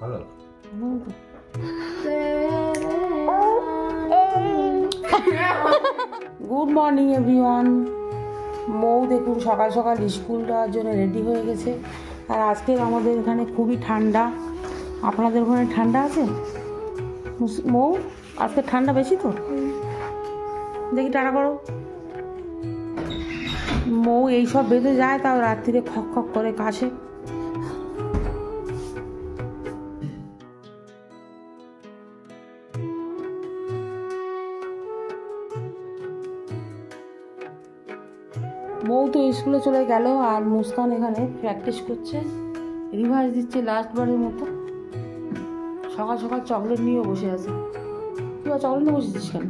ভালো। Good morning everyone. মৌ দেখুন সকাল সকাল স্কুল যাওয়ার জন্য রেডি হয়ে গেছে। আর আজকে আমাদের এখানে খুবই ঠান্ডা। আপনাদের ওখানে ঠান্ডা আছে? মৌ আজকে ঠান্ডা বেশি তো? দেখি টাটা করো। মৌ এইসব বেঁধে যায়, তাও রাত্রিরে খক খক করে কাশে। মৌ তো স্কুলে চলে গেল, আর মুস্কান এখানে প্র্যাকটিস করছে, রিভাইজ দিচ্ছে লাস্টবারের মতো। সকাল সকাল চকলেট নিয়েও বসে আছে। তুই চকলেট নিয়ে বসেছিস কেন?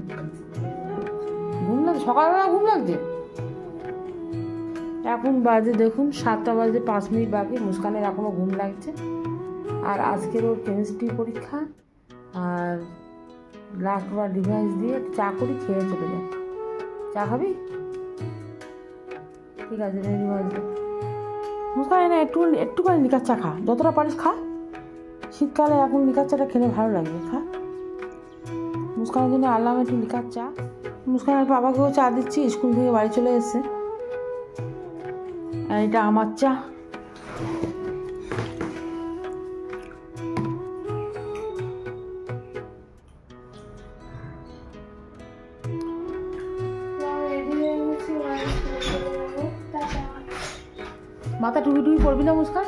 ঘুম লাগছে? সকালবেলা ঘুম লাগছে? এখন বাজে দেখুন 7টা বাজে 5 মিনিট বাকি। মুস্কানের এখনও ঘুম লাগছে। আর আজকের ওর কেমিস্ট্রি পরীক্ষা, আর লাস্টবার রিভাইজ দিয়ে চা করি, খেয়ে চলে যায়। চা খাবি? ঠিক আছে, রিভাইজ দে। মুস্কান না একটুখানি লিকার চা খা, যতটা পারিস খা। শীতকালে এখন লিকার চাটা খেলে ভালো লাগবে, খা। মুস্কানের জন্য আনলাম একটু লিকার চা। মুস্কানের বাবাকেও চা দিচ্ছি, স্কুল থেকে বাড়ি চলে এসেছে। আর এটা আমার চা। মাথা টুপি টুপি পরবি না মুস্কান?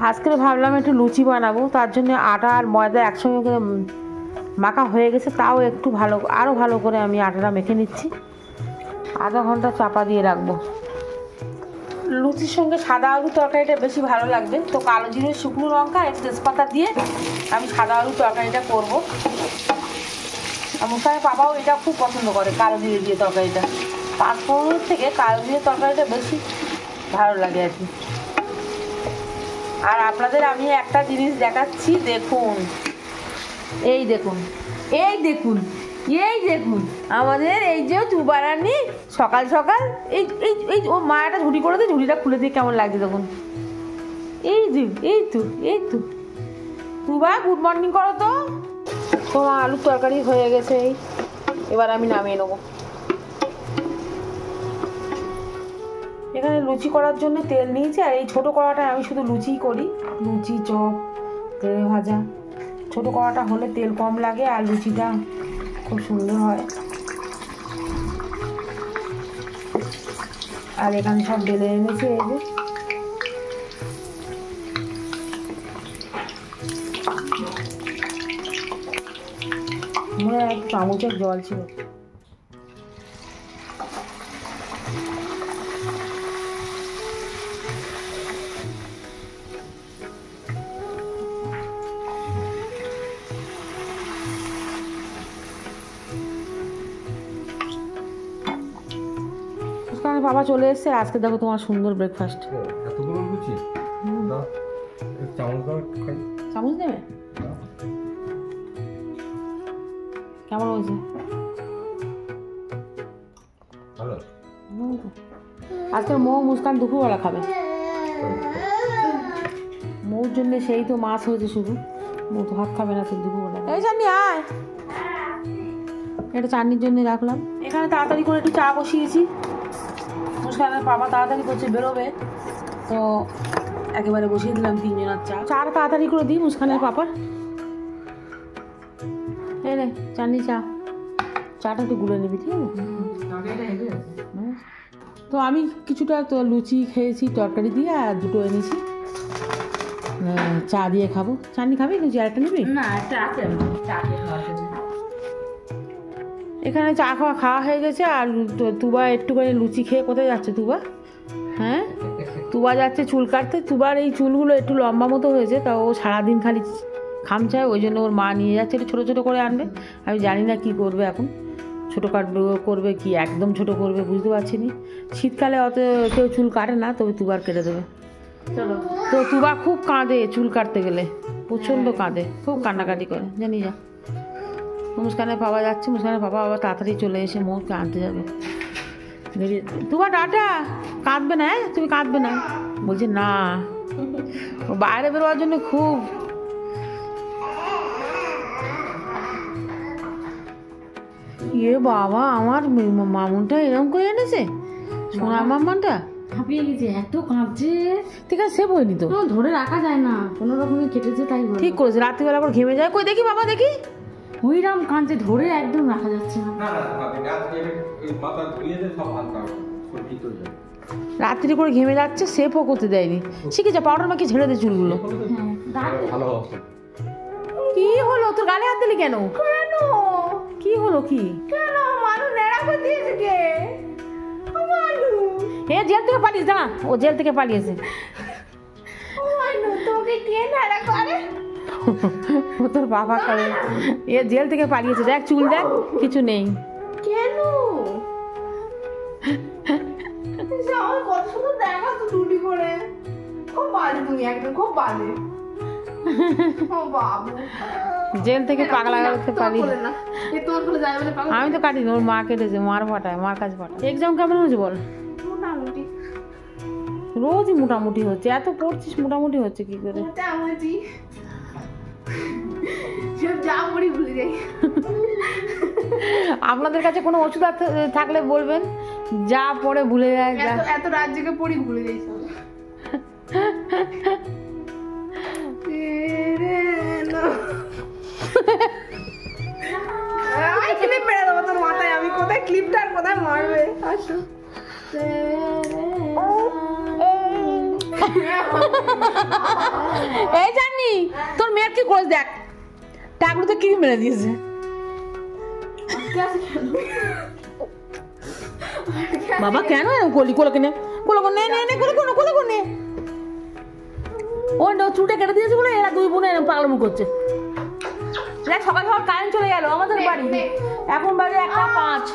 আজকে ভাবলাম একটু লুচি বানাবো, তার জন্য আটা আর ময়দা একসঙ্গে করে মাখা হয়ে গেছে। তাও একটু আরও ভালো করে আমি আটাটা মেখে নিচ্ছি। আধা ঘন্টা চাপা দিয়ে রাখবো। লুচির সঙ্গে সাদা আলু তরকারিটা বেশি ভালো লাগবে, তো কালো জিরে, শুকনো লঙ্কা আর তেজপাতা দিয়ে আমি সাদা আলু তরকারিটা করবো। আর মুস্কানের বাবাও এটা খুব পছন্দ করে, কালো জিরে দিয়ে তরকারিটা। 5 ফোড়নের থেকে কালো জিরে তরকারিটা বেশি ভালো লাগে আর কি। আর আপনাদের আমি একটা জিনিস দেখাচ্ছি, দেখুন। এই দেখুন, এই দেখুন, এই দেখুন আমাদের এই যে তুবারানি সকাল সকাল এই এই এই ও মা একটা ঝুড়ি করে দিয়ে, ঝুড়িটা খুলে দিয়ে কেমন লাগছে দেখুন। এই যে এই তো এই তো তুবা, গুড মর্নিং করো তো। তোমার আলুর তরকারি হয়ে গেছে, এবার আমি নামিয়ে নেবো। এখানে লুচি করার জন্য তেল নিয়েছি, আর এই ছোটো কড়াটায় আমি শুধু লুচিই করি। লুচি, চপ, তেলে ভাজা। ছোটো কড়াটা হলে তেল কম লাগে আর লুচিটা খুব সুন্দর হয়। আর এখানে সব ঢেলে এনেছি, এই যে। মনে হয় এক চামচের জল ছিল। বাবা চলে এসছে। আজকে দেখো তোমার সুন্দর ব্রেকফাস্ট। এতগুলো লুচি? চামচ দাও, চামচ দেবে? কেমন হয়েছে? ভালো। আজকে মৌ মুস্কান দুপুরবেলা খাবে। মৌর জন্য সেই তো মাছ হয়েছে শুধু, মৌ তো ভাত খাবে না তো দুপুরবেলা। এই চাটনি আয়, এটা চাটনির জন্য রাখলাম। এখানে তাড়াতাড়ি করে একটু চা বসিয়েছি। মুস্কানের বাবা তাড়াতাড়ি করছে, বেরোবে, তো একেবারে বসিয়ে দিলাম 3 জনের চা। চাটা তাড়াতাড়ি করে দিই মুস্কানের পাপার। এই রে চাটনি চা, চাটা একটু গুলে নিবি, ঠিক আছে? তো আমি কিছুটা তো লুচি খেয়েছি তরকারি দিয়ে, আর দুটো এনেছি চা দিয়ে খাবো। চাটনি খাবি? লুচি আরেকটা নিবি? না, একটা আছে চা দিয়ে খাওয়ার জন্য। এখানে চা খাওয়া হয়ে গেছে। আর তুবা একটুখানি লুচি খেয়ে কোথায় যাচ্ছে তুবা? হ্যাঁ, তুবা যাচ্ছে চুল কাটতে। তুবার এই চুলগুলো একটু লম্বা মতো হয়েছে, তা ও সারাদিন খালি খামচায়, ওই জন্য ওর মা নিয়ে যাচ্ছে। একটু ছোটো ছোটো করে আনবে। আমি জানি না কি করবে এখন, ছোটো কাটবে করবে কি একদম ছোটো করবে বুঝতে পারছি না। শীতকালে অত কেউ চুল কাটে না, তবে তুবার কেটে দেবে। চলো। তো তুবা খুব কাঁদে চুল কাটতে গেলে, প্রচণ্ড কাঁদে, খুব কান্নাকাটি করে, জানি যা। মুস্কানের বাবা যাচ্ছে, মুস্কানের বাবা আবার তাড়াতাড়ি চলে এসে মৌকে আনতে যাবে। তুবা টাটা, কাঁদবে না, তুমি কাঁদবে না। বলছে না, ও বাইরে বেরোয়ার জন্য খুব ইয়ে বাবা, আমার মামুনটা এরকম করে এনেছে, সোনার মামুনটা হাঁপিয়ে গেছে, এত কাঁপছে। ঠিক আছে, সে বইনি তো, তো ধরে রাখা যায় না, কোনো রকমে কেটেছে তাই বলে। ঠিক করেছে, রাত্রিবেলা করে ঘেমে যায়। কই দেখি বাবা, দেখি। ওইরাম কাঁদছে, ধরে একদম রাখা যাচ্ছে না। না না কাঁদে না, আজকে এই মাথা ধুয়ে দে, সব হালকা হবে, সব ঠিক হয়ে যাবে। রাত্রি করে ঘেমে যাচ্ছে, সেফও করতে দেয়নি। শিখে যা, পাউডার মাখিয়ে ঝেড়ে দে চুলগুলো। হ্যাঁ, দাঁড়িয়ে- ভালো হবে। কি হলো তোর, গালে হাত দিলি কেন? কেন? কি হলো, কি? কেন? মানুষ নেড়া করে দিয়েছে কে? এ জেল থেকে পালিয়েছে, দাঁড়া, ও জেল থেকে পালিয়েছে। তোকে কে নেড়া করে? ও তোর বাবা করে, এ জেল থেকে পালিয়েছে। দেখ চুল, দেখ কিছু নেই। কেন? আমার কত সুন্দর দেখা তো টুটি করে। খুব বাজে তুমি, একদম খুব বাজে। ও বাবু, জেল থেকে পাগলা করতে পালিয়ে। না এ তোর বলে যায় বলে পাগল। আমি তো কাটিনি, ওর মা কেটেছে, মার ফাটায়, মার কাছে ফাটায়। এক্সাম কেমন হয়েছে বল? মোটামুটি রোজই মোটামুটি হচ্ছে, এত পড়ছিস মোটামুটি হচ্ছে কি করে? মোটামুটি সব যা পড়ি ভুলে যাই। আপনাদের কাছে কোনো ওষুধ থাকলে বলবেন, যা পড়ে ভুলে যায়। যা এত রাত জেগে পড়ি ভুলে যাই সব। আমি ক্লিপ মেরে দেবো তোর মাথায়। আমি কোথায় ক্লিপটা আর কোথায় মারবে? আসো। এই জানি তোর মেয়ের কি করে, দেখ টাকলু তো কি মেরে দিয়েছে। বাবা কেন এরকম করলি? কোলোকে নে, কোলোকে নে, নে নে, কোলোকে নে, কোলোকে নে। ও চুলটা কেটে দিয়েছে বলে এরা দুই বোনে এরকম পাগলামো করছে। দেখ সকাল সকাল কারেন্ট চলে গেল আমাদের বাড়ি, এখন বাজে 1:05।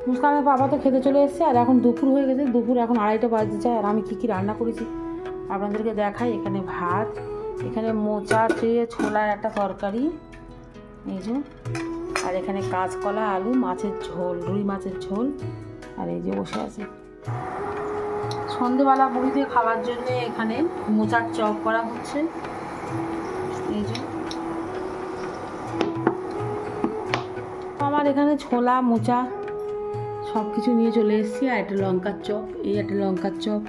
মুস্কানের বাবা তো খেতে চলে এসেছে, আর এখন দুপুর হয়ে গেছে, দুপুর এখন 2:30 বাজতে চায়। আর আমি কি কি রান্না করেছি আপনাদেরকে দেখাই। এখানে ভাত, এখানে মোচা চেয়ে ছোলার একটা তরকারি, এই যে, আর এখানে কাঁচকলা আলু মাছের ঝোল, রুই মাছের ঝোল, আর এই যে বসে আছে। সন্ধেবেলা মুড়ি দিয়ে খাওয়ার জন্য এখানে মোচার চপ করা হচ্ছে, এই যে। আমার এখানে ছোলা মোচা সব কিছু নিয়ে চলে এসেছি। আর একটা লঙ্কার চপ, এই একটা লঙ্কার চপ,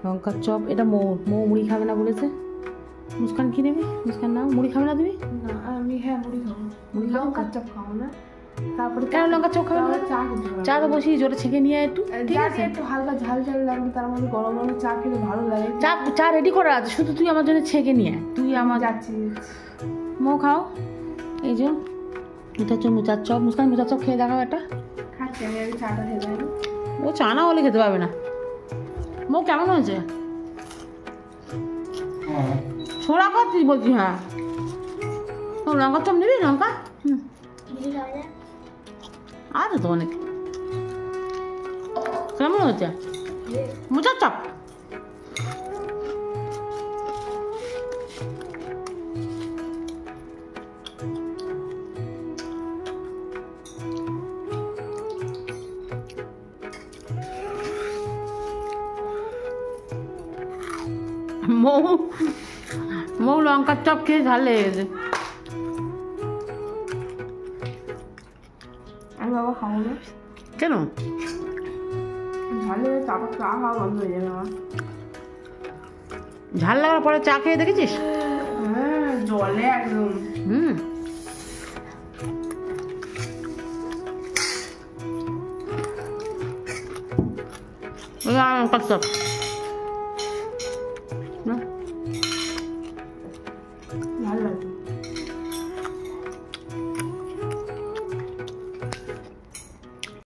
লঙ্কার চপ। এটা মৌ মুড়ি খাবে না বলেছে। মুস্কান কি নেবে? মুস্কান নাও, মুড়ি খাবে না তুমি? আমি হ্যাঁ মুড়ি খাবো। মুড়ি খাবো? লঙ্কার চপ খাবো না। তারপরে কেন লঙ্কার চপ খাবে না? চা খেতে পারবো। চা তো বসিয়ে জোরে ছেঁকে নিয়ে আয় একটু, ঠিক আছে? একটু হালকা ঝাল ঝাল লাগবে, তার মধ্যে গরম গরম চা খেলে ভালো লাগে। চা চা রেডি করা আছে, শুধু তুই আমার জন্য ছেঁকে নিয়ে আয়। তুই আমার যাচ্ছি। মৌ খাও, এই যে এটা হচ্ছে মোচার চপ। মুস্কান মোচার চপ খেয়ে দেখাও একটা। খাচ্ছি, আমি আগে চাটা খেয়ে যাই। ও চা না হলে খেতে পারবে না। মৌ কেমন হয়েছে? ছোড়া খাচ্ছিস বলছি? হ্যাঁ, ও লঙ্কার চপ নিবি? লঙ্কা আছে তো অনেক। কেমন হয়েছে মোচার চপ? মৌ মৌ লঙ্কার চপ খেয়ে ঝাল লেগে গেছে। আমি বাবা খাবো না। কেন? ঝালে চাপা চা খাওয়া বন্ধ হয়ে যাবে আমার। ঝাল লাগার পরে চা খেয়ে দেখেছিস? হ্যাঁ, জলে একদম। হুম, লঙ্কার চপ ভালো লাগে।